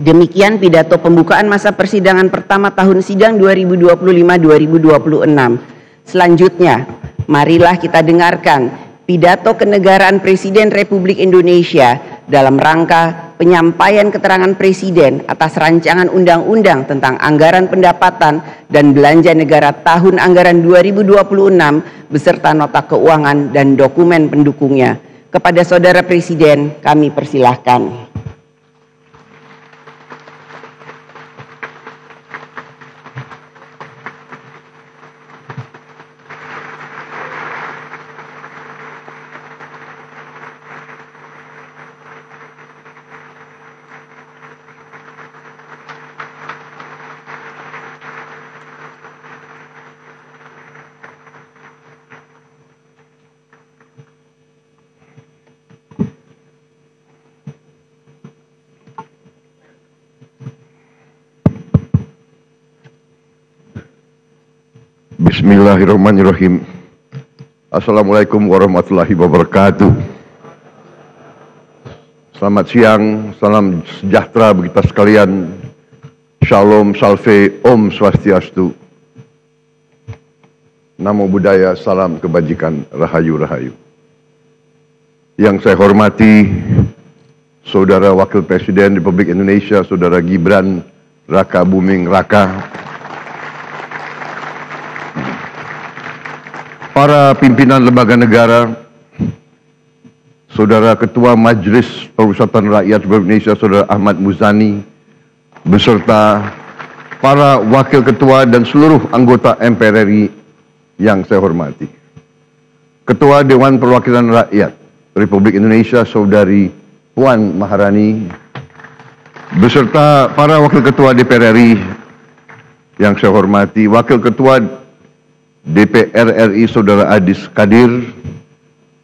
Demikian pidato pembukaan masa persidangan pertama tahun sidang 2025-2026. Selanjutnya, marilah kita dengarkan pidato kenegaraan Presiden Republik Indonesia dalam rangka penyampaian keterangan Presiden atas rancangan undang-undang tentang anggaran pendapatan dan belanja negara tahun anggaran 2026 beserta nota keuangan dan dokumen pendukungnya. Kepada Saudara Presiden, kami persilahkan. Bismillahirrahmanirrahim. Assalamualaikum warahmatullahi wabarakatuh. Selamat siang, salam sejahtera bagi kita sekalian. Shalom, salve, om swastiastu. Namo Buddhaya, salam kebajikan, rahayu rahayu. Yang saya hormati Saudara Wakil Presiden Republik Indonesia, Saudara Gibran Raka Buming Raka, para pimpinan lembaga negara, Saudara Ketua Majelis Permusyawaratan Rakyat Republik Indonesia, Saudara Ahmad Muzani, beserta para wakil ketua dan seluruh anggota MPR RI yang saya hormati. Ketua Dewan Perwakilan Rakyat Republik Indonesia, Saudari Puan Maharani, beserta para wakil ketua DPR RI yang saya hormati, Wakil Ketua DPR RI Saudara Adis Kadir,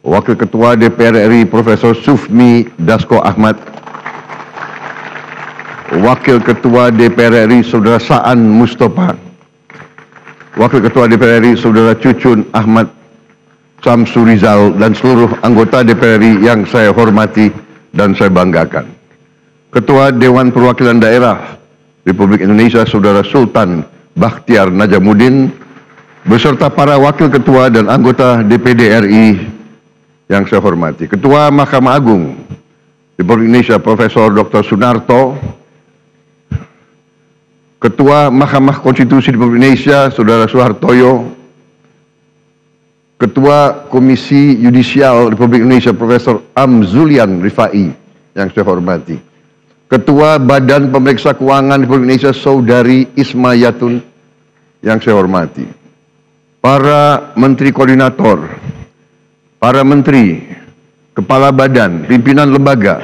Wakil Ketua DPR RI Profesor Sufmi Dasko Ahmad, Wakil Ketua DPR RI Saudara Saan Mustafa, Wakil Ketua DPR RI Saudara Cucun Ahmad Samsurizal, dan seluruh anggota DPR RI yang saya hormati dan saya banggakan. Ketua Dewan Perwakilan Daerah Republik Indonesia Saudara Sultan Bakhtiar Najamuddin, beserta para wakil ketua dan anggota DPD RI yang saya hormati. Ketua Mahkamah Agung Republik Indonesia Profesor Dr. Sunarto, Ketua Mahkamah Konstitusi Republik Indonesia Saudara Suhartoyo, Ketua Komisi Yudisial Republik Indonesia Profesor Amzulian Rifai yang saya hormati. Ketua Badan Pemeriksa Keuangan Republik Indonesia Saudari Isma Yatun yang saya hormati. Para Menteri Koordinator, para Menteri, Kepala Badan, Pimpinan Lembaga,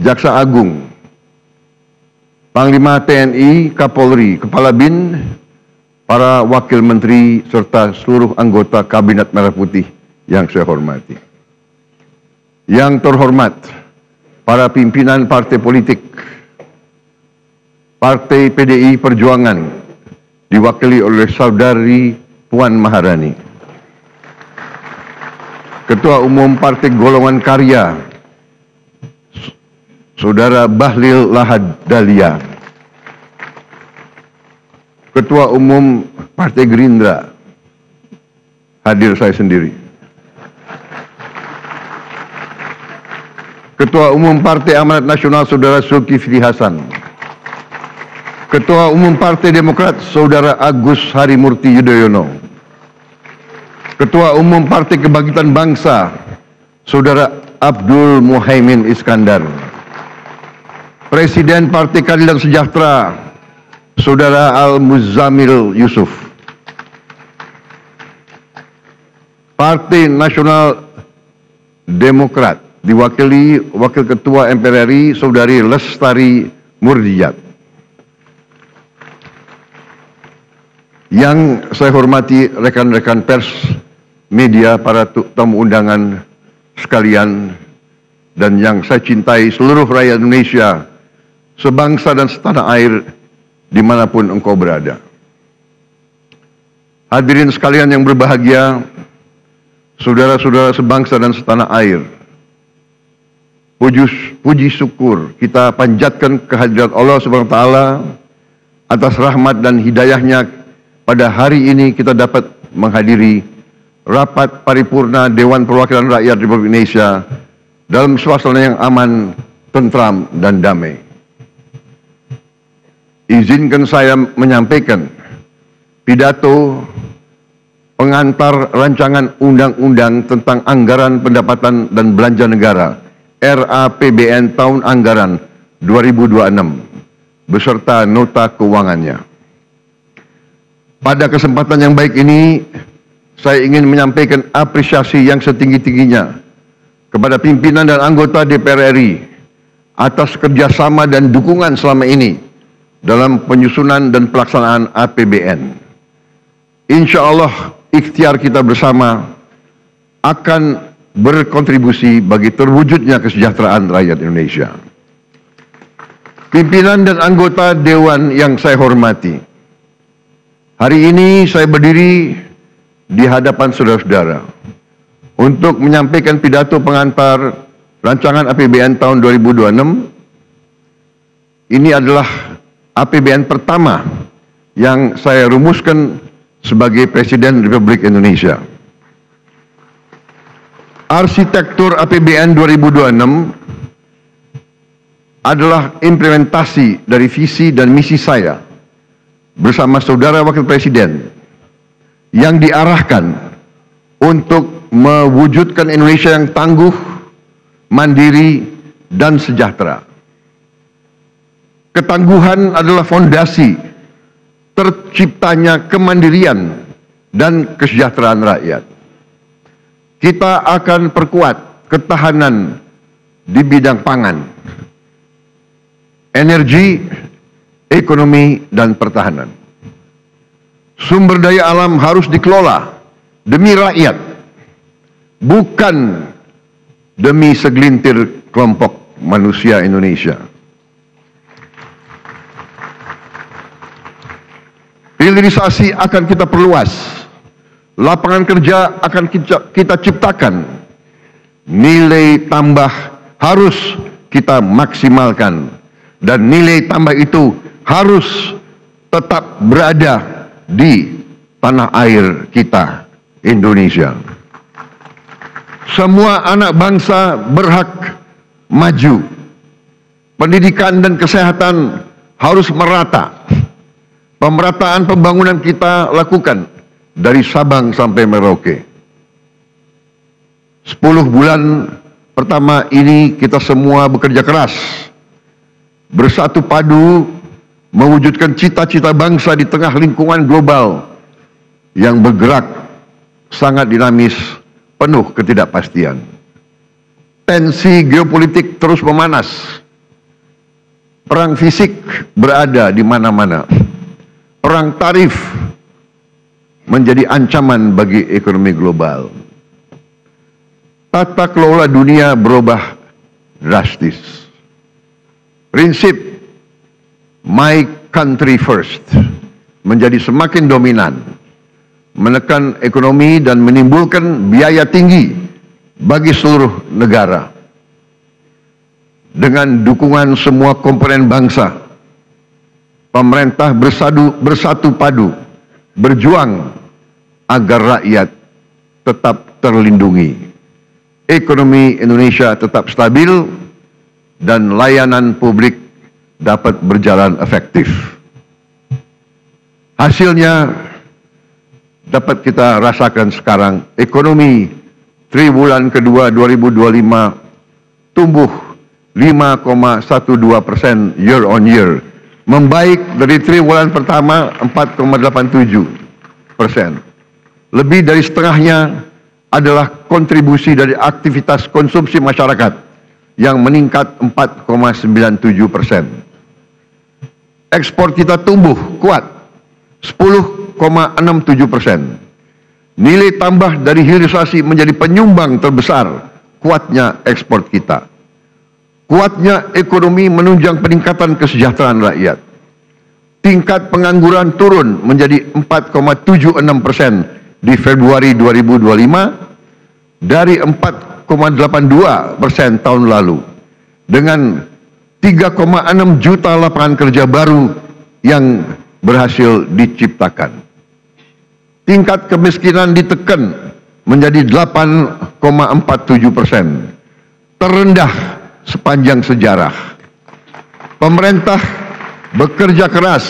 Jaksa Agung, Panglima TNI, Kapolri, Kepala BIN, para Wakil Menteri, serta seluruh anggota Kabinet Merah Putih yang saya hormati. Yang terhormat, para pimpinan partai politik, Partai PDI Perjuangan, diwakili oleh Saudari Puan Maharani. Ketua Umum Partai Golongan Karya, Saudara Bahlil Lahadalia. Ketua Umum Partai Gerindra, hadir saya sendiri. Ketua Umum Partai Amanat Nasional Saudara Zulkifli Hasan. Ketua Umum Partai Demokrat Saudara Agus Harimurti Yudhoyono. Ketua Umum Partai Kebangkitan Bangsa Saudara Abdul Muhaimin Iskandar. Presiden Partai Keadilan Sejahtera Saudara Al-Muzammil Yusuf. Partai Nasional Demokrat diwakili Wakil Ketua MPR RI Saudari Lestari Murdiyat. Yang saya hormati rekan-rekan pers, media, para tamu undangan sekalian, dan yang saya cintai seluruh rakyat Indonesia, sebangsa dan setanah air, dimanapun engkau berada. Hadirin sekalian yang berbahagia, saudara-saudara sebangsa dan setanah air, puji syukur kita panjatkan kehadirat Allah Subhanahu wa taala atas rahmat dan hidayahnya. Pada hari ini kita dapat menghadiri rapat paripurna Dewan Perwakilan Rakyat Republik Indonesia dalam suasana yang aman, tentram, dan damai. Izinkan saya menyampaikan pidato pengantar rancangan undang-undang tentang anggaran pendapatan dan belanja negara RAPBN tahun anggaran 2026 beserta nota keuangannya. Pada kesempatan yang baik ini, saya ingin menyampaikan apresiasi yang setinggi-tingginya kepada pimpinan dan anggota DPR RI atas kerjasama dan dukungan selama ini dalam penyusunan dan pelaksanaan APBN. Insya Allah, ikhtiar kita bersama akan berkontribusi bagi terwujudnya kesejahteraan rakyat Indonesia. Pimpinan dan anggota Dewan yang saya hormati, hari ini saya berdiri di hadapan saudara-saudara untuk menyampaikan pidato pengantar rancangan APBN tahun 2026. Ini adalah APBN pertama yang saya rumuskan sebagai Presiden Republik Indonesia. Arsitektur APBN 2026 adalah implementasi dari visi dan misi saya bersama Saudara Wakil Presiden yang diarahkan untuk mewujudkan Indonesia yang tangguh, mandiri, dan sejahtera. Ketangguhan adalah fondasi terciptanya kemandirian dan kesejahteraan rakyat. Kita akan perkuat ketahanan di bidang pangan, energi, ekonomi, dan pertahanan. Sumber daya alam harus dikelola demi rakyat, bukan demi segelintir kelompok manusia Indonesia. Hilirisasi akan kita perluas. Lapangan kerja akan kita ciptakan. Nilai tambah harus kita maksimalkan. Dan nilai tambah itu harus tetap berada di tanah air kita, Indonesia. Semua anak bangsa berhak maju. Pendidikan dan kesehatan harus merata. Pemerataan pembangunan kita lakukan dari Sabang sampai Merauke. 10 bulan pertama ini kita semua bekerja keras, bersatu padu, mewujudkan cita-cita bangsa di tengah lingkungan global yang bergerak sangat dinamis, penuh ketidakpastian. Tensi geopolitik terus memanas. Perang fisik berada di mana-mana. Perang tarif menjadi ancaman bagi ekonomi global. Tata kelola dunia berubah drastis. Prinsip my country first menjadi semakin dominan, menekan ekonomi dan menimbulkan biaya tinggi bagi seluruh negara. Dengan dukungan semua komponen bangsa, pemerintah bersatu padu berjuang agar rakyat tetap terlindungi, ekonomi Indonesia tetap stabil, dan layanan publik dapat berjalan efektif. Hasilnya dapat kita rasakan sekarang. Ekonomi triwulan kedua 2025 tumbuh 5,12% year on year, membaik dari triwulan pertama 4,87%. Lebih dari setengahnya adalah kontribusi dari aktivitas konsumsi masyarakat yang meningkat 4,97%. Ekspor kita tumbuh kuat 10,67%. Nilai tambah dari hilirisasi menjadi penyumbang terbesar kuatnya ekspor kita. Kuatnya ekonomi menunjang peningkatan kesejahteraan rakyat. Tingkat pengangguran turun menjadi 4,76% di Februari 2025 dari 4,82% tahun lalu. dengan 3,6 juta lapangan kerja baru yang berhasil diciptakan. Tingkat kemiskinan ditekan menjadi 8,47%, terendah sepanjang sejarah. Pemerintah bekerja keras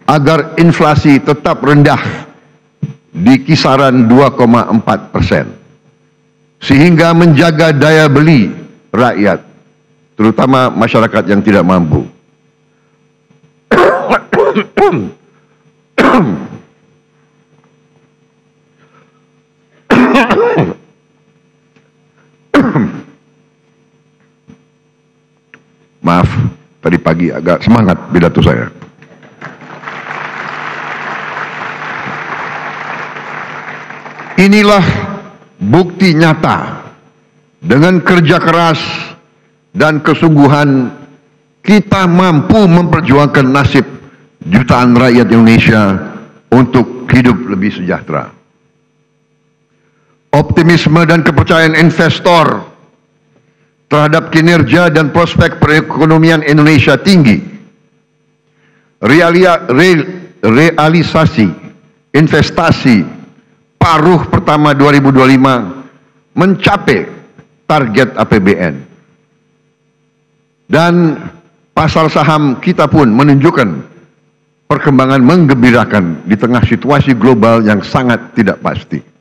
agar inflasi tetap rendah di kisaran 2,4%, sehingga menjaga daya beli rakyat, terutama masyarakat yang tidak mampu. Maaf, tadi pagi agak semangat pidato saya. Inilah bukti nyata, dengan kerja keras dan kesungguhan kita mampu memperjuangkan nasib jutaan rakyat Indonesia untuk hidup lebih sejahtera. Optimisme dan kepercayaan investor terhadap kinerja dan prospek perekonomian Indonesia tinggi. Realisasi investasi paruh pertama 2025 mencapai target APBN. Dan pasar saham kita pun menunjukkan perkembangan menggembirakan di tengah situasi global yang sangat tidak pasti.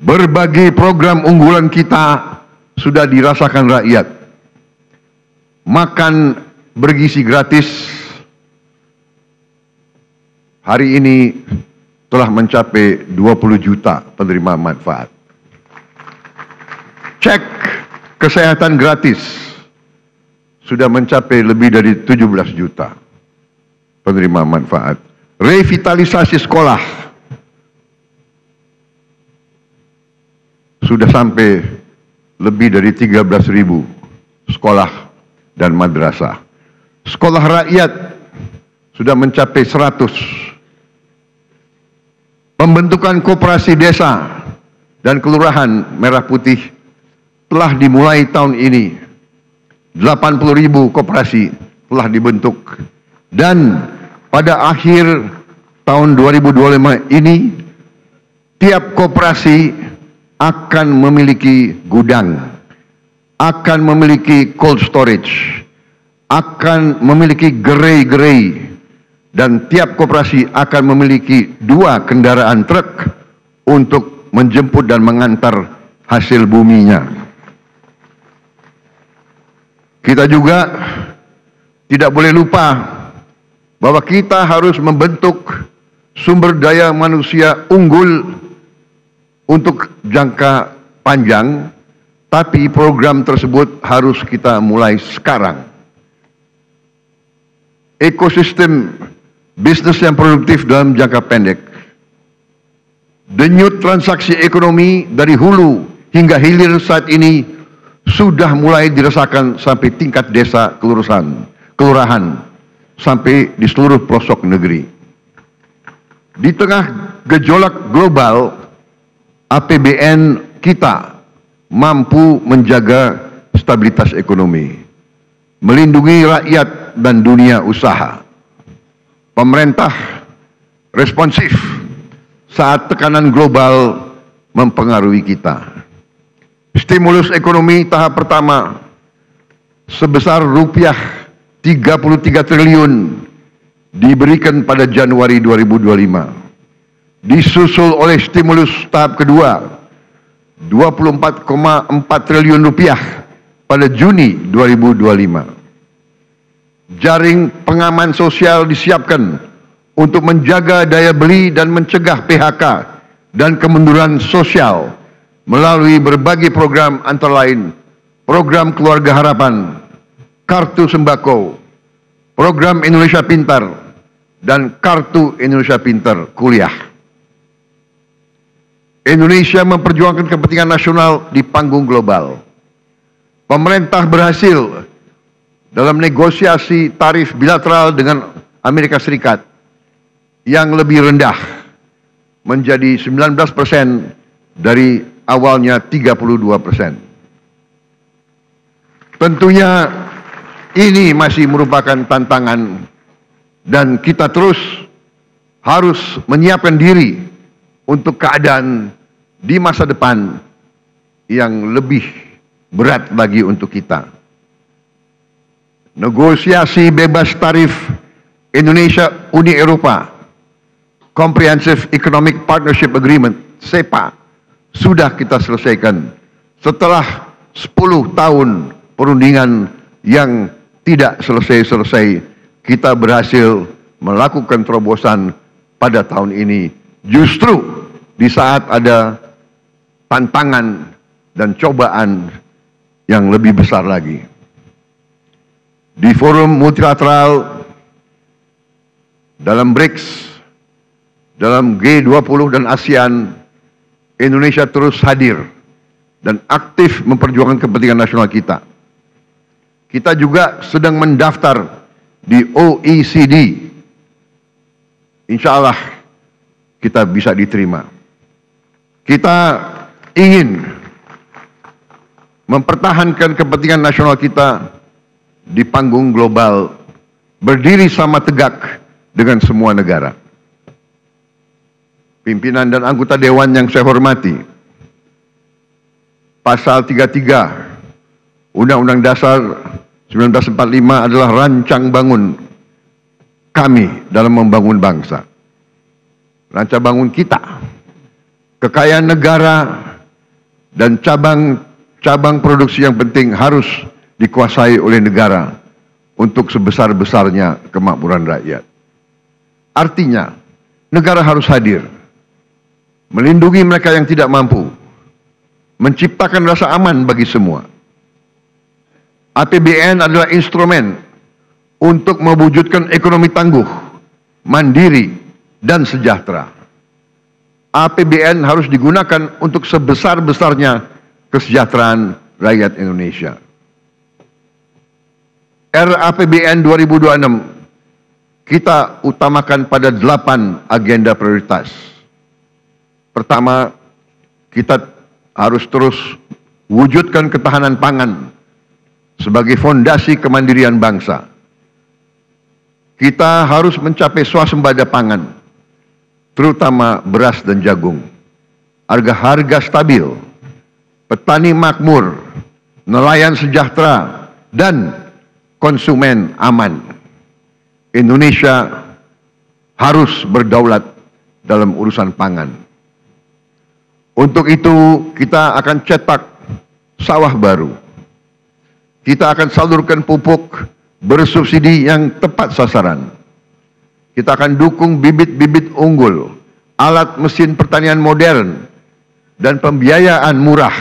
Berbagai program unggulan kita sudah dirasakan rakyat. Makan bergizi gratis hari ini telah mencapai 20 juta penerima manfaat. Cek kesehatan gratis sudah mencapai lebih dari 17 juta penerima manfaat. Revitalisasi sekolah sudah sampai lebih dari 13.000 sekolah dan madrasah. Sekolah rakyat sudah mencapai 100. Pembentukan koperasi desa dan kelurahan Merah Putih telah dimulai tahun ini. 80.000 koperasi telah dibentuk. Dan pada akhir tahun 2025 ini, tiap koperasi akan memiliki gudang, akan memiliki cold storage, akan memiliki gerai-gerai, dan tiap koperasi akan memiliki 2 kendaraan truk untuk menjemput dan mengantar hasil buminya. Kita juga tidak boleh lupa bahwa kita harus membentuk sumber daya manusia unggul untuk jangka panjang, tapi program tersebut harus kita mulai sekarang. Ekosistem bisnis yang produktif dalam jangka pendek. Denyut transaksi ekonomi dari hulu hingga hilir saat ini sudah mulai dirasakan sampai tingkat desa, kelurahan, sampai di seluruh pelosok negeri. Di tengah gejolak global, APBN kita mampu menjaga stabilitas ekonomi, melindungi rakyat dan dunia usaha. Pemerintah responsif saat tekanan global mempengaruhi kita. Stimulus ekonomi tahap pertama sebesar rupiah 33 triliun diberikan pada Januari 2025. Disusul oleh stimulus tahap kedua 24,4 triliun rupiah pada Juni 2025. Jaring pengaman sosial disiapkan untuk menjaga daya beli dan mencegah PHK dan kemunduran sosial melalui berbagai program, antara lain program Keluarga Harapan, Kartu Sembako, program Indonesia Pintar, dan Kartu Indonesia Pintar Kuliah. Indonesia memperjuangkan kepentingan nasional di panggung global. Pemerintah berhasil dalam negosiasi tarif bilateral dengan Amerika Serikat yang lebih rendah, menjadi 19% dari awalnya 32%. Tentunya ini masih merupakan tantangan dan kita terus harus menyiapkan diri untuk keadaan di masa depan yang lebih berat lagi untuk kita. Negosiasi bebas tarif Indonesia Uni Eropa, Comprehensive Economic Partnership Agreement, CEPA, sudah kita selesaikan setelah 10 tahun perundingan yang tidak selesai-selesai. Kita berhasil melakukan terobosan pada tahun ini, justru di saat ada tantangan dan cobaan yang lebih besar lagi. Di forum multilateral, dalam BRICS, dalam G20 dan ASEAN, Indonesia terus hadir dan aktif memperjuangkan kepentingan nasional kita. Kita juga sedang mendaftar di OECD. Insya Allah kita bisa diterima. Kita ingin mempertahankan kepentingan nasional kita di panggung global, berdiri sama tegak dengan semua negara. Pimpinan dan anggota Dewan yang saya hormati, Pasal 33 Undang-Undang Dasar 1945 adalah rancang bangun kami dalam membangun bangsa. Rancang bangun kita, kekayaan negara, dan cabang produksi yang penting harus dikuasai oleh negara untuk sebesar-besarnya kemakmuran rakyat. Artinya, negara harus hadir, melindungi mereka yang tidak mampu, menciptakan rasa aman bagi semua. APBN adalah instrumen untuk mewujudkan ekonomi tangguh, mandiri, dan sejahtera. APBN harus digunakan untuk sebesar-besarnya kesejahteraan rakyat Indonesia. RAPBN 2026 kita utamakan pada 8 agenda prioritas. Pertama, kita harus terus wujudkan ketahanan pangan sebagai fondasi kemandirian bangsa. Kita harus mencapai swasembada pangan, terutama beras dan jagung. Harga-harga stabil, petani makmur, nelayan sejahtera, dan konsumen aman. Indonesia harus berdaulat dalam urusan pangan. Untuk itu, kita akan cetak sawah baru. Kita akan salurkan pupuk bersubsidi yang tepat sasaran. Kita akan dukung bibit-bibit unggul, alat mesin pertanian modern, dan pembiayaan murah.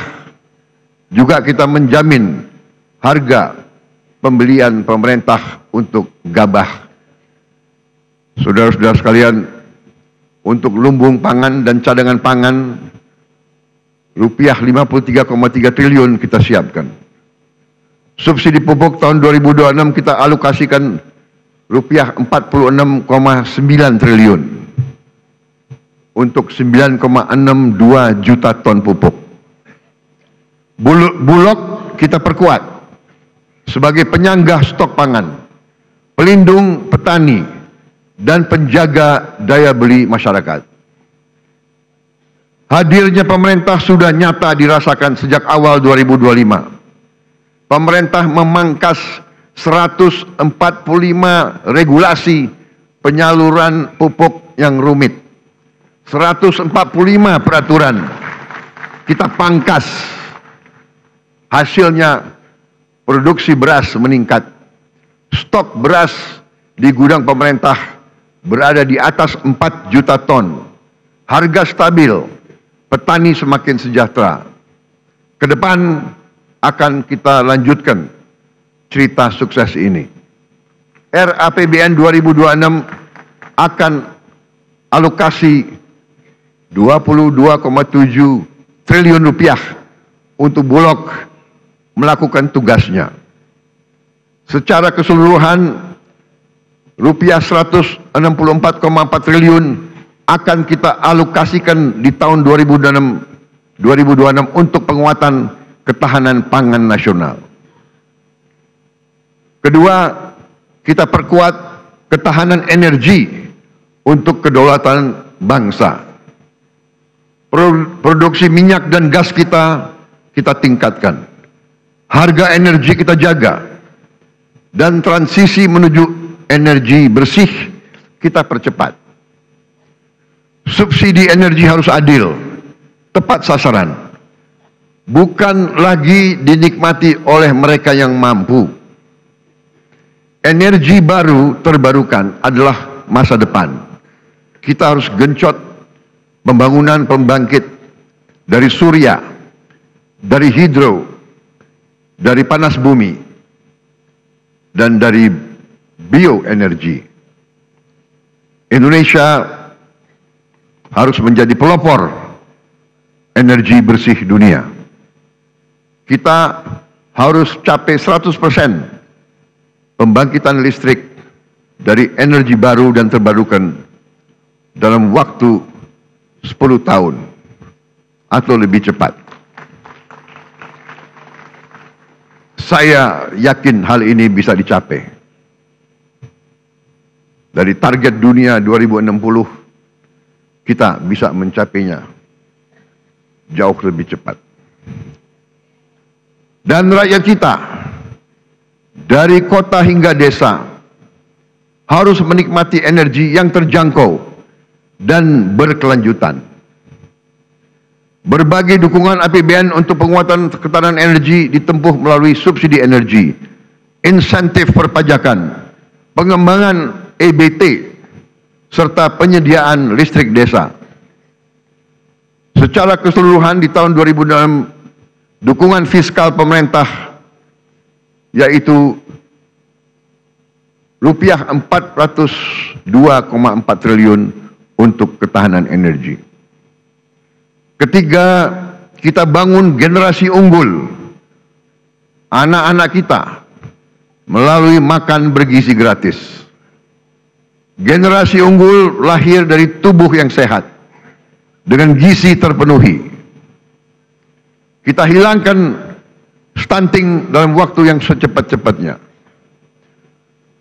Juga kita menjamin harga pembelian pemerintah untuk gabah. Saudara-saudara sekalian, untuk lumbung pangan dan cadangan pangan, rupiah 53,3 triliun kita siapkan. Subsidi pupuk tahun 2026 kita alokasikan rupiah 46,9 triliun untuk 9,62 juta ton pupuk. Bulog kita perkuat sebagai penyangga stok pangan, pelindung petani, dan penjaga daya beli masyarakat. Hadirnya pemerintah sudah nyata dirasakan sejak awal 2025. Pemerintah memangkas 145 regulasi penyaluran pupuk yang rumit. 145 peraturan kita pangkas. Hasilnya produksi beras meningkat. Stok beras di gudang pemerintah berada di atas 4 juta ton. Harga stabil, petani semakin sejahtera. Ke depan akan kita lanjutkan cerita sukses ini. RAPBN 2026 akan alokasi 22,7 triliun rupiah untuk Bulog melakukan tugasnya. Secara keseluruhan, rupiah 164,4 triliun akan kita alokasikan di tahun 2026 untuk penguatan ketahanan pangan nasional. Kedua, kita perkuat ketahanan energi untuk kedaulatan bangsa. Produksi minyak dan gas kita tingkatkan. Harga energi kita jaga. Dan transisi menuju energi bersih kita percepat. Subsidi energi harus adil, tepat sasaran. Bukan lagi dinikmati oleh mereka yang mampu. Energi baru terbarukan adalah masa depan. Kita harus genjot pembangunan pembangkit dari surya, dari hidro, dari panas bumi, dan dari bioenergi. Indonesia harus menjadi pelopor energi bersih dunia. Kita harus capai 100% pembangkitan listrik dari energi baru dan terbarukan dalam waktu 10 tahun atau lebih cepat. Saya yakin hal ini bisa dicapai. Dari target dunia 2060, kita bisa mencapainya jauh lebih cepat. Dan rakyat kita, dari kota hingga desa, harus menikmati energi yang terjangkau dan berkelanjutan. Berbagai dukungan APBN untuk penguatan ketahanan energi ditempuh melalui subsidi energi, insentif perpajakan, pengembangan EBT, serta penyediaan listrik desa. Secara keseluruhan di tahun 2006, dukungan fiskal pemerintah yaitu rupiah 402,4 triliun untuk ketahanan energi. Ketiga, kita bangun generasi unggul, anak-anak kita, melalui makan bergizi gratis. Generasi unggul lahir dari tubuh yang sehat, dengan gizi terpenuhi. Kita hilangkan stunting dalam waktu yang secepat-cepatnya.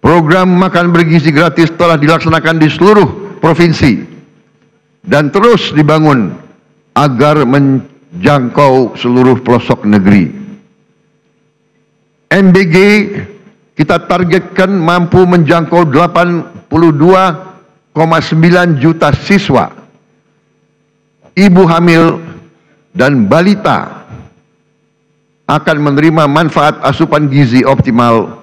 Program makan bergizi gratis telah dilaksanakan di seluruh provinsi dan terus dibangun agar menjangkau seluruh pelosok negeri. MBG kita targetkan mampu menjangkau 82,9 juta siswa, ibu hamil dan balita akan menerima manfaat asupan gizi optimal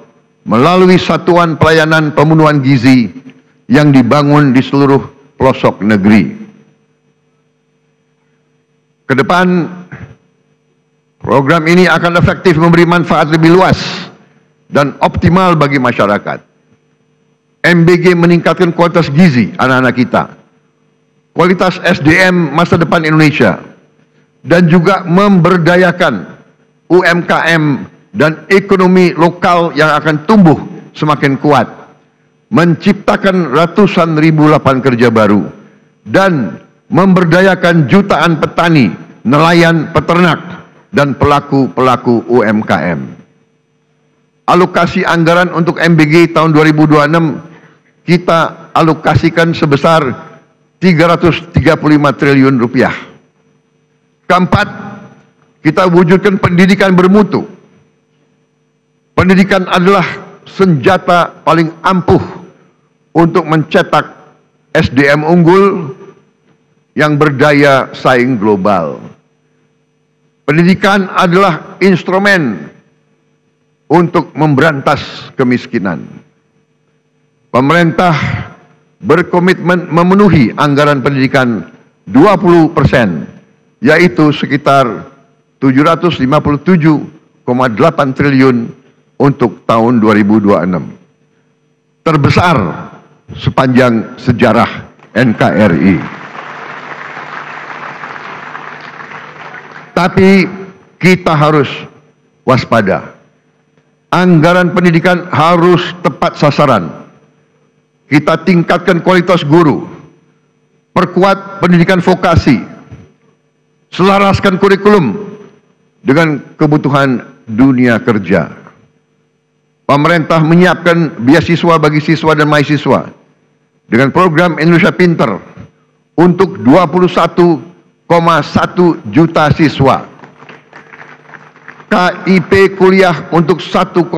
melalui satuan pelayanan pemenuhan gizi yang dibangun di seluruh pelosok negeri. Kedepan, program ini akan efektif memberi manfaat lebih luas dan optimal bagi masyarakat. MBG meningkatkan kualitas gizi anak-anak kita, kualitas SDM masa depan Indonesia, dan juga memberdayakan UMKM dan ekonomi lokal yang akan tumbuh semakin kuat, menciptakan ratusan ribu lapangan kerja baru, dan memberdayakan jutaan petani, nelayan, peternak, dan pelaku-pelaku UMKM. Alokasi anggaran untuk MBG tahun 2026 kita alokasikan sebesar 335 triliun rupiah. Keempat, kita wujudkan pendidikan bermutu. Pendidikan adalah senjata paling ampuh untuk mencetak SDM unggul yang berdaya saing global. Pendidikan adalah instrumen untuk memberantas kemiskinan. Pemerintah berkomitmen memenuhi anggaran pendidikan 20%, yaitu sekitar 757,8 triliun untuk tahun 2026. Terbesar sepanjang sejarah NKRI. Tapi kita harus waspada. Anggaran pendidikan harus tepat sasaran. Kita tingkatkan kualitas guru, perkuat pendidikan vokasi, selaraskan kurikulum dengan kebutuhan dunia kerja. pemerintah menyiapkan beasiswa bagi siswa dan mahasiswa dengan program Indonesia Pinter untuk 21,1 juta siswa. KIP kuliah untuk 1,2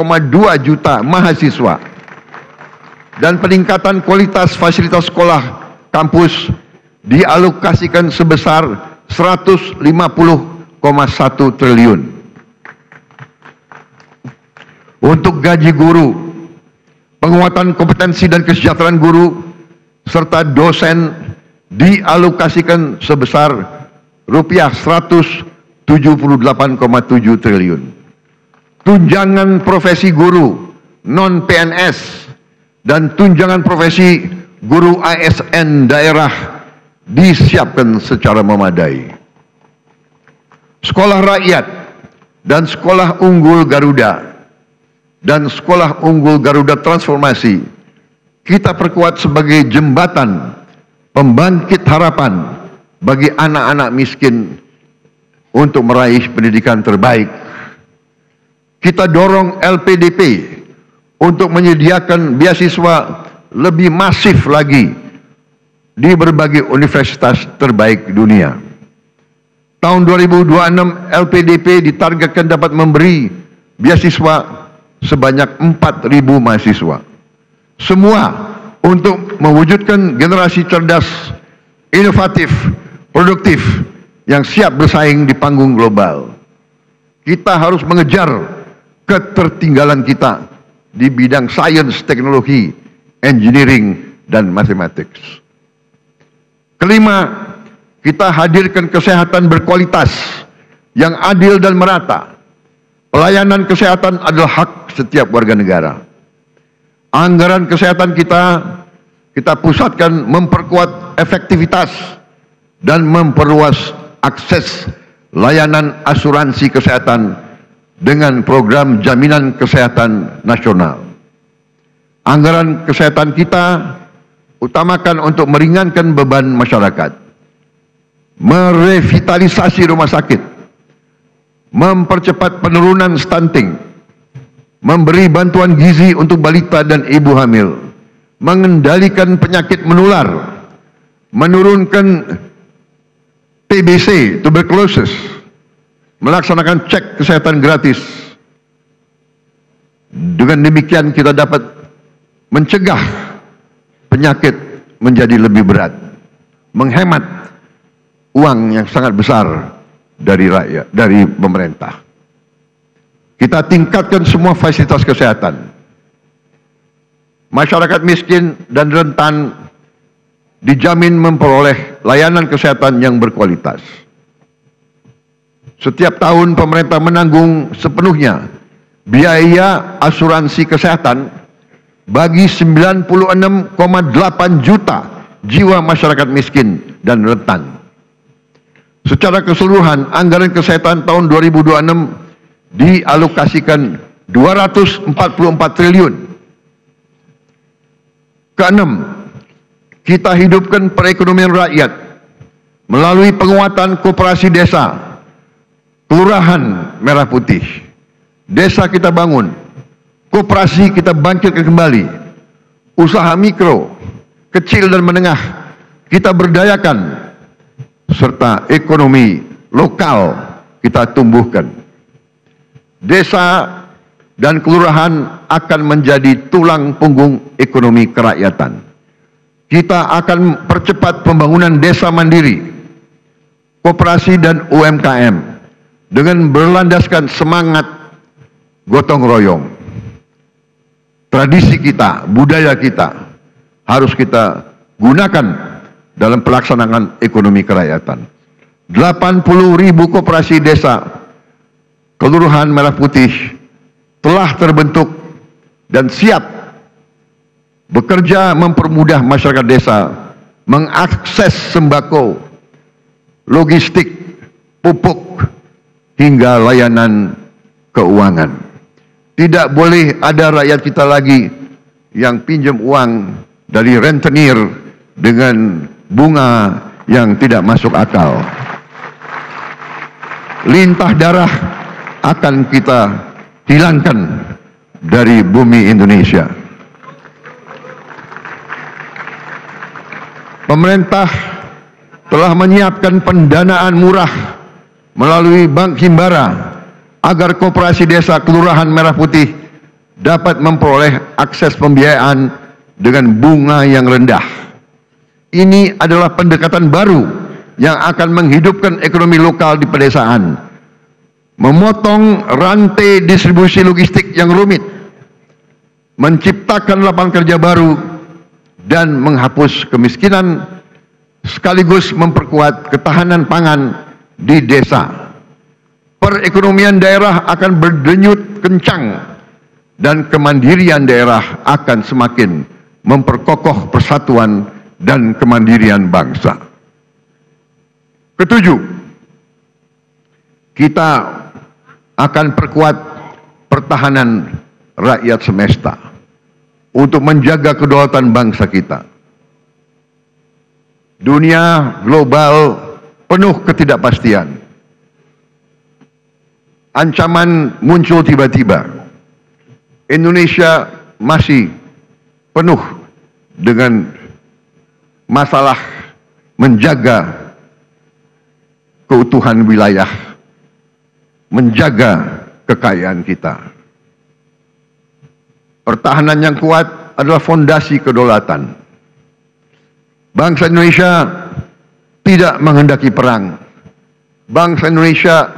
juta mahasiswa. Dan peningkatan kualitas fasilitas sekolah kampus dialokasikan sebesar 150,1 triliun. Untuk gaji guru, penguatan kompetensi dan kesejahteraan guru, serta dosen dialokasikan sebesar rupiah 178,7 triliun. Tunjangan profesi guru non-PNS dan tunjangan profesi guru ASN daerah disiapkan secara memadai. Sekolah rakyat dan sekolah unggul Garuda dan sekolah unggul Garuda Transformasi kita perkuat sebagai jembatan pembangkit harapan bagi anak-anak miskin untuk meraih pendidikan terbaik. Kita dorong LPDP untuk menyediakan beasiswa lebih masif lagi di berbagai universitas terbaik dunia. Tahun 2026 LPDP ditargetkan dapat memberi beasiswa sebanyak 4.000 mahasiswa. Semua untuk mewujudkan generasi cerdas, inovatif, produktif, yang siap bersaing di panggung global. Kita harus mengejar ketertinggalan kita di bidang sains, teknologi, engineering, dan matematik. Kelima, kita hadirkan kesehatan berkualitas yang adil dan merata. Pelayanan kesehatan adalah hak setiap warga negara. Anggaran kesehatan kita pusatkan memperkuat efektivitas dan memperluas akses layanan asuransi kesehatan dengan program jaminan kesehatan nasional. Anggaran kesehatan kita utamakan untuk meringankan beban masyarakat, merevitalisasi rumah sakit, mempercepat penurunan stunting, memberi bantuan gizi untuk balita dan ibu hamil, mengendalikan penyakit menular, menurunkan TBC, tuberculosis, melaksanakan cek kesehatan gratis. Dengan demikian kita dapat mencegah penyakit menjadi lebih berat, menghemat uang yang sangat besar dari rakyat, dari pemerintah. Kita tingkatkan semua fasilitas kesehatan. Masyarakat miskin dan rentan dijamin memperoleh layanan kesehatan yang berkualitas. Setiap tahun pemerintah menanggung sepenuhnya biaya asuransi kesehatan bagi 96,8 juta jiwa masyarakat miskin dan rentan. Secara keseluruhan, anggaran kesehatan tahun 2026 dialokasikan 244 triliun. Keenam, kita hidupkan perekonomian rakyat melalui penguatan koperasi desa, kelurahan merah putih. Desa kita bangun, koperasi kita bangkitkan kembali, usaha mikro, kecil dan menengah kita berdayakan, serta ekonomi lokal kita tumbuhkan. Desa dan kelurahan akan menjadi tulang punggung ekonomi kerakyatan. Kita akan percepat pembangunan desa mandiri, koperasi dan UMKM dengan berlandaskan semangat gotong royong. Tradisi kita, budaya kita harus kita gunakan dalam pelaksanaan ekonomi kerakyatan. 80.000 koperasi desa kelurahan merah putih telah terbentuk dan siap bekerja mempermudah masyarakat desa mengakses sembako, logistik, pupuk, hingga layanan keuangan. Tidak boleh ada rakyat kita lagi yang pinjam uang dari rentenir dengan bunga yang tidak masuk akal. Lintah darah akan kita hilangkan dari bumi Indonesia. Pemerintah telah menyiapkan pendanaan murah melalui Bank Himbara agar koperasi desa Kelurahan Merah Putih dapat memperoleh akses pembiayaan dengan bunga yang rendah. Ini adalah pendekatan baru yang akan menghidupkan ekonomi lokal di pedesaan, memotong rantai distribusi logistik yang rumit, menciptakan lapangan kerja baru, dan menghapus kemiskinan, sekaligus memperkuat ketahanan pangan di desa. Perekonomian daerah akan berdenyut kencang dan kemandirian daerah akan semakin memperkokoh persatuan dan kemandirian bangsa. Ketujuh, kita akan perkuat pertahanan rakyat semesta untuk menjaga kedaulatan bangsa kita. Dunia global penuh ketidakpastian. Ancaman muncul tiba-tiba. Indonesia masih penuh dengan masalah menjaga keutuhan wilayah, menjaga kekayaan kita. Pertahanan yang kuat adalah fondasi kedaulatan. Bangsa Indonesia tidak menghendaki perang. Bangsa Indonesia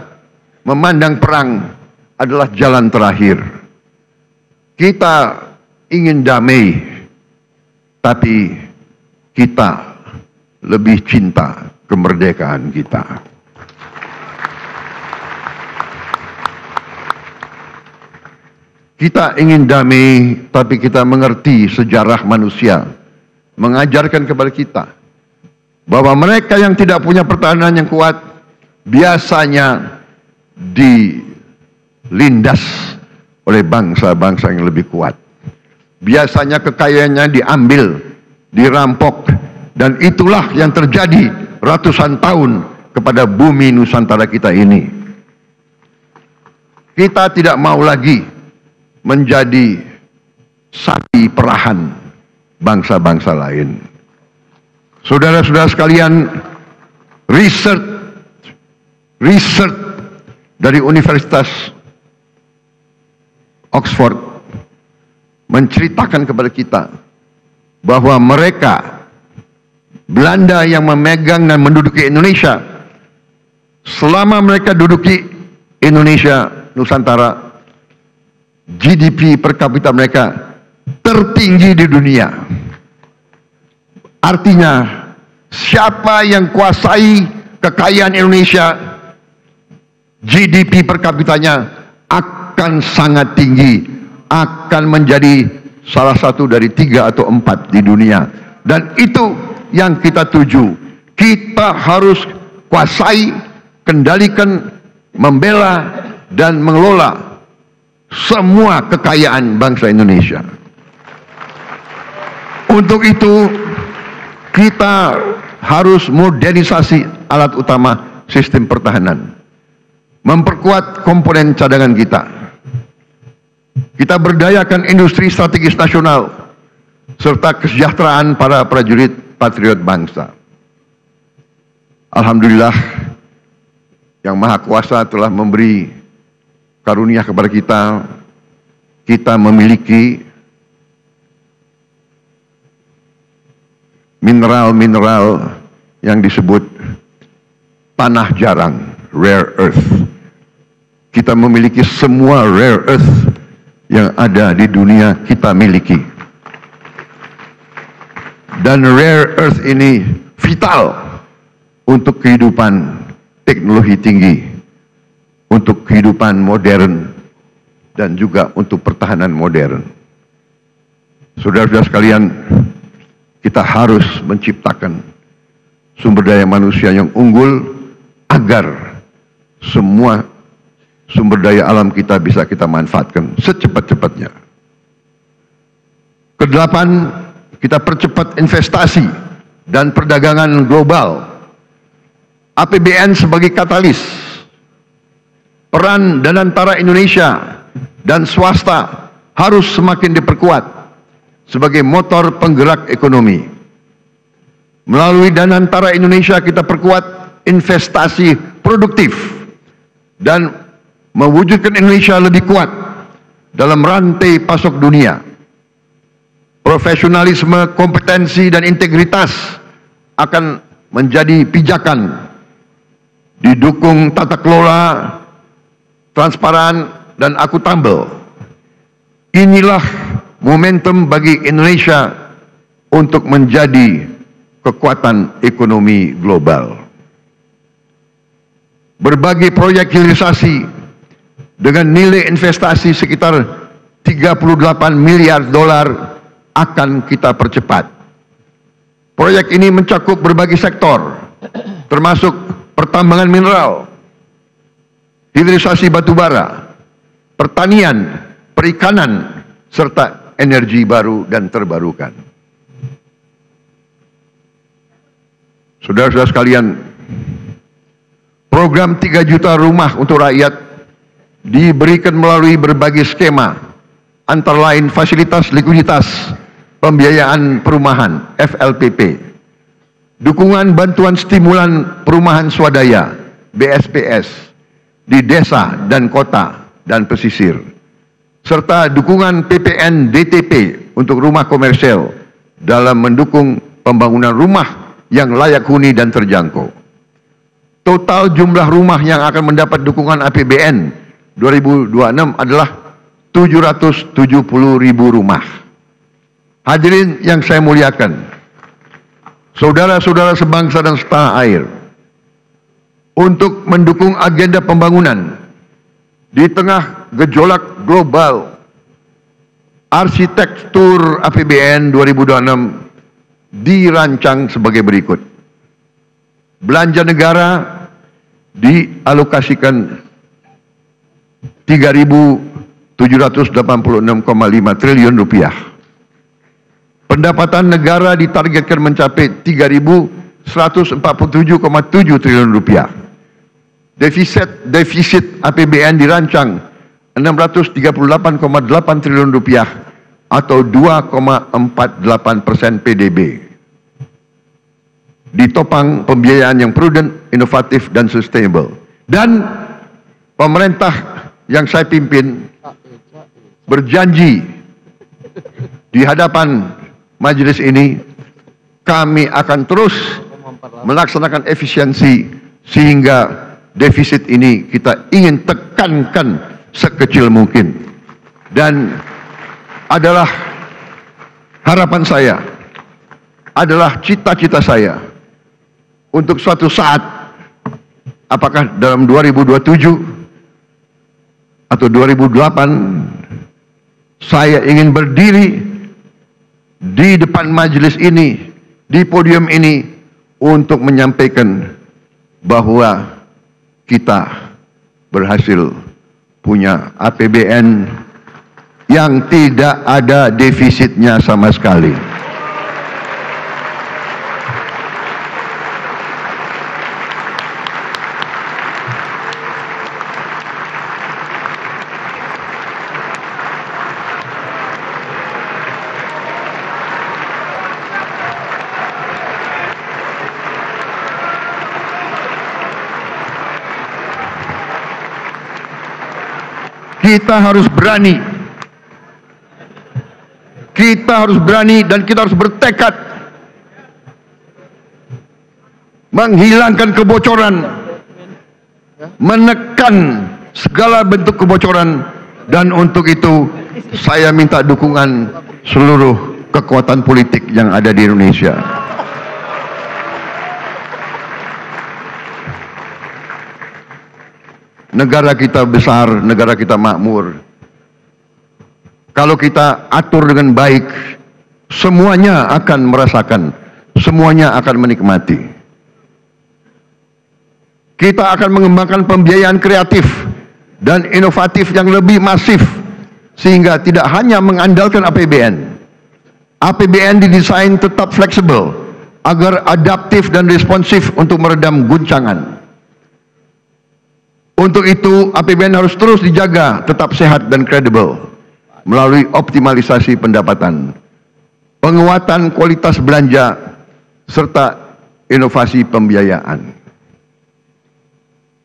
memandang perang adalah jalan terakhir. Kita ingin damai, tapi kita lebih cinta kemerdekaan kita. Kita ingin damai, tapi kita mengerti sejarah manusia mengajarkan kepada kita bahwa mereka yang tidak punya pertahanan yang kuat biasanya dilindas oleh bangsa-bangsa yang lebih kuat. Biasanya kekayaannya diambil, dirampok, dan itulah yang terjadi ratusan tahun kepada bumi Nusantara kita ini. Kita tidak mau lagi menjadi sapi perahan bangsa-bangsa lain. Saudara-saudara sekalian, riset dari Universitas Oxford menceritakan kepada kita bahwa mereka, Belanda yang memegang dan menduduki Indonesia, selama mereka duduki Indonesia, Nusantara, GDP per kapita mereka tertinggi di dunia. Artinya, siapa yang kuasai kekayaan Indonesia, GDP per kapitanya akan sangat tinggi, akan menjadi salah satu dari 3 atau 4 di dunia. Dan itu yang kita tuju. Kita harus kuasai, kendalikan, membela, dan mengelola semua kekayaan bangsa Indonesia. Untuk itu, kita harus modernisasi alat utama sistem pertahanan, memperkuat komponen cadangan kita. Kita berdayakan industri strategis nasional serta kesejahteraan para prajurit patriot bangsa. Alhamdulillah, Yang Maha Kuasa telah memberi karunia kepada kita. Kita memiliki mineral-mineral yang disebut tanah jarang, rare earth. Kita memiliki semua rare earth yang ada di dunia, kita miliki. Dan rare earth ini vital untuk kehidupan teknologi tinggi, untuk kehidupan modern, dan juga untuk pertahanan modern. Saudara-saudara sekalian, kita harus menciptakan sumber daya manusia yang unggul agar semua sumber daya alam kita bisa kita manfaatkan secepat-cepatnya. Kedelapan, kita percepat investasi dan perdagangan global. APBN sebagai katalis. Peran dan antara Indonesia dan swasta harus semakin diperkuat sebagai motor penggerak ekonomi. Melalui Dana Antara Indonesia kita perkuat investasi produktif dan mewujudkan Indonesia lebih kuat dalam rantai pasok dunia. Profesionalisme, kompetensi, dan integritas akan menjadi pijakan, didukung tata kelola, transparan, dan akuntabel. Inilah momentum bagi Indonesia untuk menjadi kekuatan ekonomi global. Berbagai proyek hilirisasi dengan nilai investasi sekitar 38 miliar dolar akan kita percepat. Proyek ini mencakup berbagai sektor, termasuk pertambangan mineral, hilirisasi batubara, pertanian, perikanan, serta energi baru dan terbarukan. Saudara-saudara sekalian, program 3 juta rumah untuk rakyat diberikan melalui berbagai skema, antara lain fasilitas likuiditas pembiayaan perumahan FLPP, dukungan bantuan stimulan perumahan swadaya BSPS di desa dan kota dan pesisir, serta dukungan PPN DTP untuk rumah komersial dalam mendukung pembangunan rumah yang layak huni dan terjangkau. Total jumlah rumah yang akan mendapat dukungan APBN 2026 adalah 770.000 rumah. Hadirin yang saya muliakan, saudara-saudara sebangsa dan setanah air, untuk mendukung agenda pembangunan di tengah gejolak global, arsitektur APBN 2026 dirancang sebagai berikut. Belanja negara dialokasikan 3.786,5 triliun rupiah. Pendapatan negara ditargetkan mencapai 3.147,7 triliun rupiah. Defisit APBN dirancang 638,8 triliun rupiah atau 2,48% PDB. Ditopang pembiayaan yang prudent, inovatif, dan sustainable. Dan pemerintah yang saya pimpin berjanji di hadapan majelis ini, kami akan terus melaksanakan efisiensi sehingga defisit ini kita ingin tekankan sekecil mungkin. Dan adalah harapan saya, adalah cita-cita saya untuk suatu saat, apakah dalam 2027 atau 2028, saya ingin berdiri di depan majelis ini, di podium ini, untuk menyampaikan bahwa kita berhasil punya APBN yang tidak ada defisitnya sama sekali. Kita harus berani. Kita harus berani dan kita harus bertekad menghilangkan kebocoran, menekan segala bentuk kebocoran, dan untuk itu saya minta dukungan seluruh kekuatan politik yang ada di Indonesia. Negara kita besar, negara kita makmur. Kalau kita atur dengan baik, semuanya akan merasakan, semuanya akan menikmati. Kita akan mengembangkan pembiayaan kreatif dan inovatif yang lebih masif, sehingga tidak hanya mengandalkan APBN. APBN didesain tetap fleksibel, agar adaptif dan responsif untuk meredam guncangan. Untuk itu, APBN harus terus dijaga tetap sehat dan kredibel. melalui optimalisasi pendapatan, penguatan kualitas belanja, serta inovasi pembiayaan.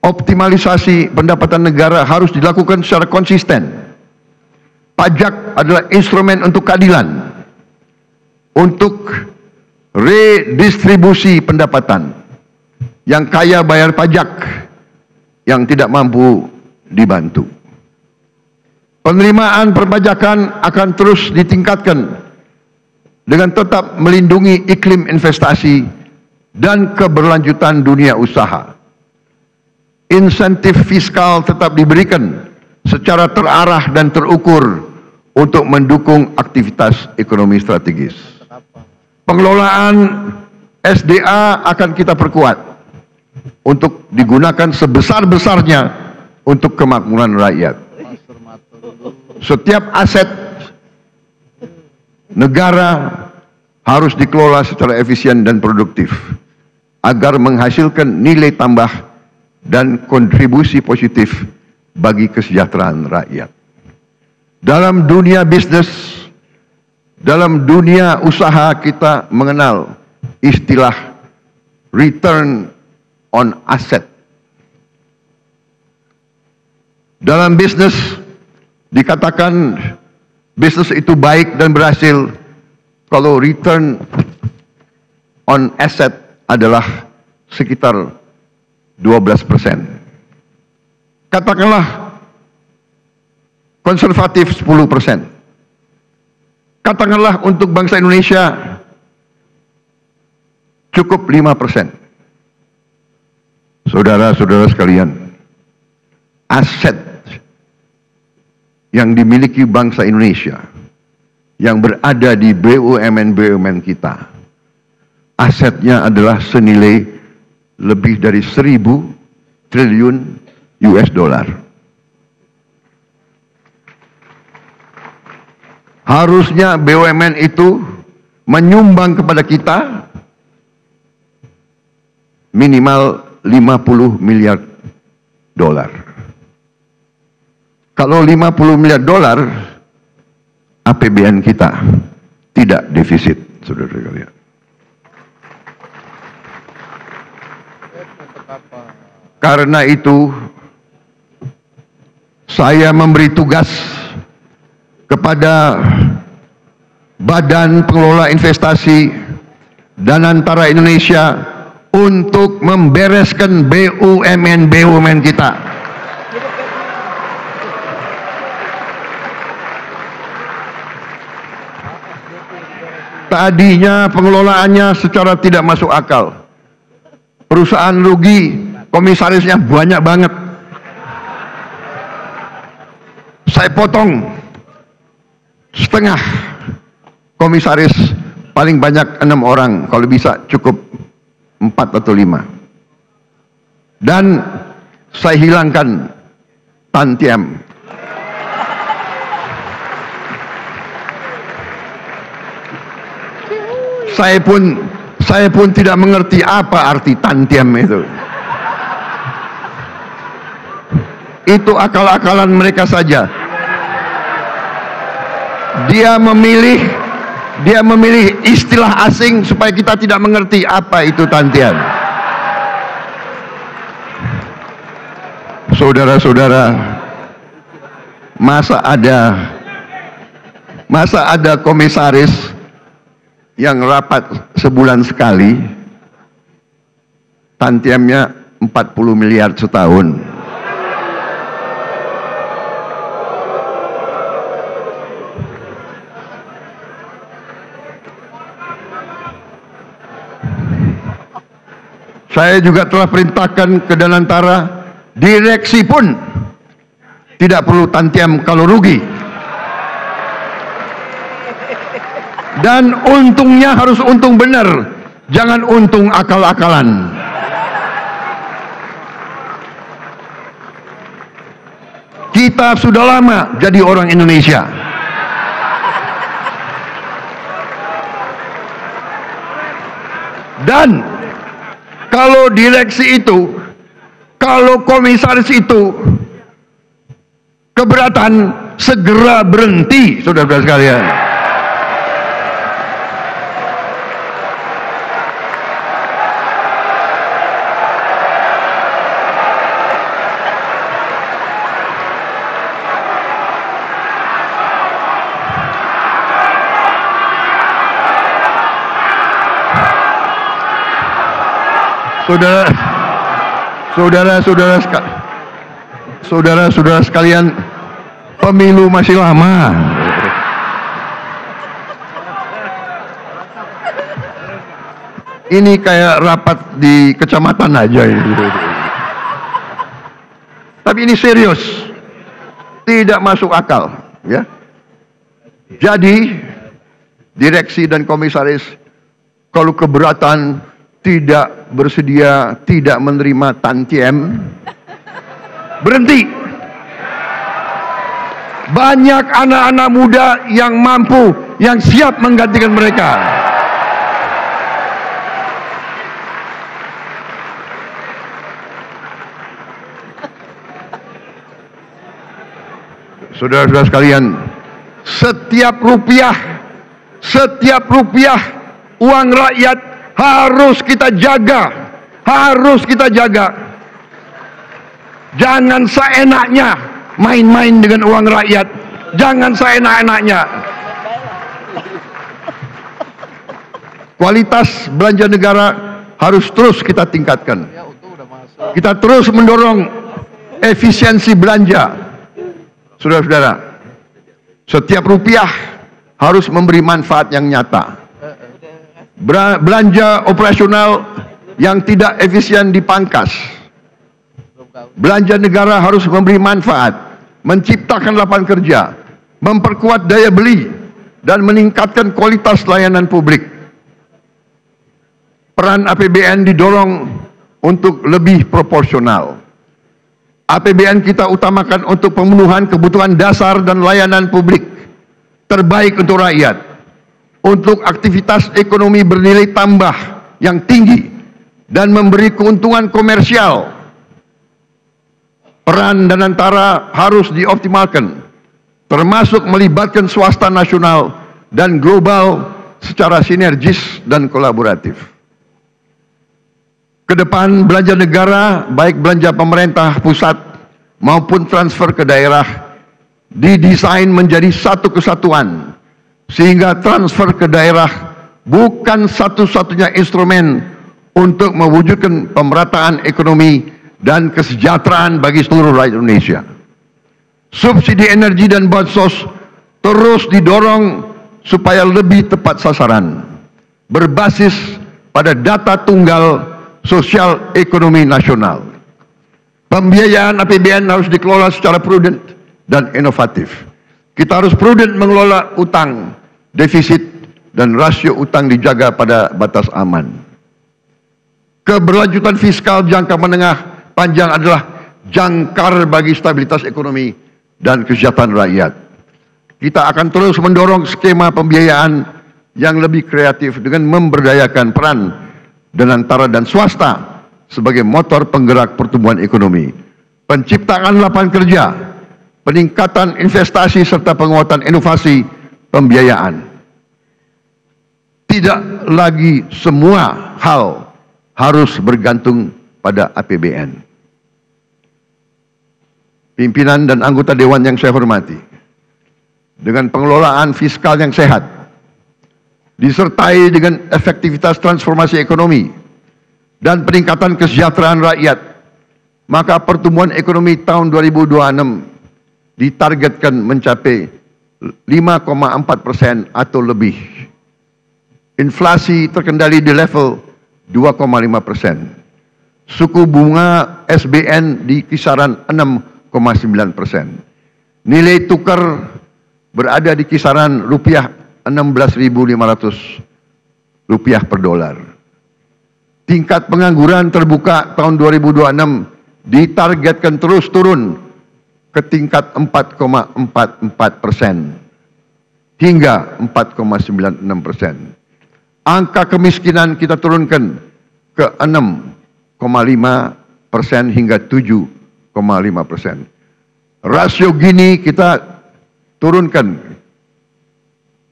Optimalisasi pendapatan negara harus dilakukan secara konsisten. Pajak adalah instrumen untuk keadilan, untuk redistribusi pendapatan. Yang kaya bayar pajak, yang tidak mampu dibantu. Penerimaan perpajakan akan terus ditingkatkan dengan tetap melindungi iklim investasi dan keberlanjutan dunia usaha. Insentif fiskal tetap diberikan secara terarah dan terukur untuk mendukung aktivitas ekonomi strategis. Pengelolaan SDA akan kita perkuat untuk digunakan sebesar-besarnya untuk kemakmuran rakyat. Setiap aset negara harus dikelola secara efisien dan produktif agar menghasilkan nilai tambah dan kontribusi positif bagi kesejahteraan rakyat. Dalam dunia bisnis, dalam dunia usaha, kita mengenal istilah return on asset. Dalam bisnis dikatakan bisnis itu baik dan berhasil kalau return on asset adalah sekitar 12%. Katakanlah konservatif 10%. Katakanlah untuk bangsa Indonesia cukup 5%. Saudara-saudara sekalian, aset yang dimiliki bangsa Indonesia yang berada di BUMN-BUMN kita, asetnya adalah senilai lebih dari 1.000 triliun US dollar. Harusnya BUMN itu menyumbang kepada kita minimal 50 miliar dolar. Kalau 50 miliar dolar, APBN kita tidak defisit, saudara sekalian. Karena itu, saya memberi tugas kepada Badan Pengelola Investasi Danantara Indonesia untuk membereskan BUMN-BUMN kita. Tadinya pengelolaannya secara tidak masuk akal. Perusahaan rugi, komisarisnya banyak banget. Saya potong setengah komisaris, paling banyak 6 orang, kalau bisa cukup 4 atau 5. Dan saya hilangkan tantiam. Saya pun tidak mengerti apa arti tantiam itu. Itu akal-akalan mereka saja. Dia memilih istilah asing supaya kita tidak mengerti apa itu tantian. Saudara-saudara, masa ada komisaris yang rapat sebulan sekali, tantiamnya 40 miliar setahun. Saya juga telah perintahkan ke Danantara, direksi pun tidak perlu tantiam kalau rugi. Dan untungnya harus untung benar, jangan untung akal-akalan. Kita sudah lama jadi orang Indonesia. Dan kalau direksi itu, kalau komisaris itu keberatan, segera berhenti, saudara-saudara sekalian. Saudara-saudara sekalian, pemilu masih lama. Ini kayak rapat di kecamatan aja ini. Tapi ini serius, tidak masuk akal, ya. Jadi direksi dan komisaris kalau keberatan tidak bersedia, tidak menerima tantiem, berhenti. Banyak anak-anak muda yang mampu, yang siap menggantikan mereka. Saudara-saudara sekalian, setiap rupiah uang rakyat harus kita jaga, Jangan seenaknya main-main dengan uang rakyat, jangan seenak-enaknya. Kualitas belanja negara harus terus kita tingkatkan. Kita terus mendorong efisiensi belanja. Saudara-saudara, setiap rupiah harus memberi manfaat yang nyata. Belanja operasional yang tidak efisien dipangkas. Belanja negara harus memberi manfaat, menciptakan lapangan kerja, memperkuat daya beli, dan meningkatkan kualitas layanan publik. Peran APBN didorong untuk lebih proporsional. APBN kita utamakan untuk pemenuhan kebutuhan dasar dan layanan publik terbaik untuk rakyat, untuk aktivitas ekonomi bernilai tambah yang tinggi dan memberi keuntungan komersial. Peran Danantara harus dioptimalkan, termasuk melibatkan swasta nasional dan global secara sinergis dan kolaboratif. Kedepan belanja negara, baik belanja pemerintah pusat maupun transfer ke daerah, didesain menjadi satu kesatuan, sehingga transfer ke daerah bukan satu-satunya instrumen untuk mewujudkan pemerataan ekonomi dan kesejahteraan bagi seluruh rakyat Indonesia. Subsidi energi dan bansos terus didorong supaya lebih tepat sasaran, berbasis pada data tunggal sosial ekonomi nasional. Pembiayaan APBN harus dikelola secara prudent dan inovatif. Kita harus prudent mengelola utang, defisit, dan rasio utang dijaga pada batas aman. Keberlanjutan fiskal jangka menengah panjang adalah jangkar bagi stabilitas ekonomi dan kesejahteraan rakyat. Kita akan terus mendorong skema pembiayaan yang lebih kreatif dengan memberdayakan peran Danantara dan swasta sebagai motor penggerak pertumbuhan ekonomi, penciptaan lapangan kerja, peningkatan investasi serta penguatan inovasi pembiayaan. Tidak lagi semua hal harus bergantung pada APBN. Pimpinan dan anggota Dewan yang saya hormati, dengan pengelolaan fiskal yang sehat, disertai dengan efektivitas transformasi ekonomi dan peningkatan kesejahteraan rakyat, maka pertumbuhan ekonomi tahun 2026 ditargetkan mencapai 5,4% atau lebih. Inflasi terkendali di level 2,5%. Suku bunga SBN di kisaran 6,9%. Nilai tukar berada di kisaran rupiah 16.500 rupiah per dolar. Tingkat pengangguran terbuka tahun 2026 ditargetkan terus turun ke tingkat 4,44% hingga 4,96%. Angka kemiskinan kita turunkan ke 6,5% hingga 7,5%. Rasio Gini kita turunkan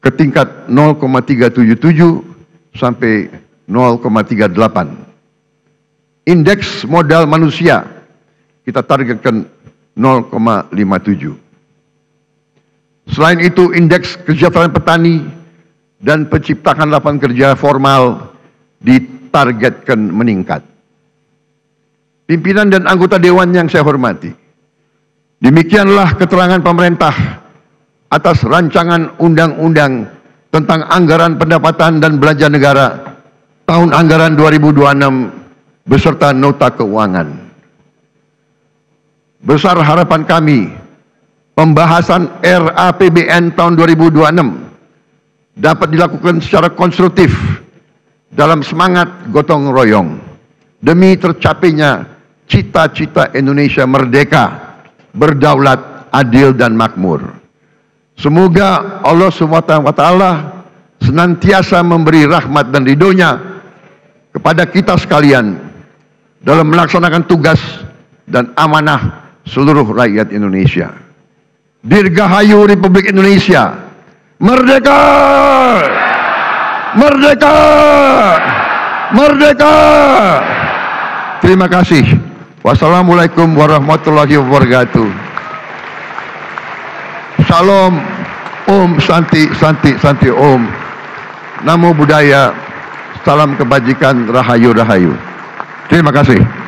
ke tingkat 0,377 sampai 0,38. Indeks modal manusia kita targetkan 0,57. Selain itu, indeks kesejahteraan petani dan penciptaan lapangan kerja formal ditargetkan meningkat. Pimpinan dan anggota dewan yang saya hormati, demikianlah keterangan pemerintah atas rancangan undang-undang tentang anggaran pendapatan dan belanja negara tahun anggaran 2026 beserta nota keuangan. Besar harapan kami pembahasan RAPBN tahun 2026 dapat dilakukan secara konstruktif dalam semangat gotong royong demi tercapainya cita-cita Indonesia merdeka, berdaulat, adil dan makmur. Semoga Allah SWT senantiasa memberi rahmat dan ridhonya kepada kita sekalian dalam melaksanakan tugas dan amanah seluruh rakyat Indonesia. Dirgahayu Republik Indonesia. Merdeka! Merdeka! Merdeka! Terima kasih. Wassalamualaikum warahmatullahi wabarakatuh. Salam, Om Santi, Santi, Santi Om. Namo Buddhaya, salam kebajikan, rahayu, rahayu. Terima kasih.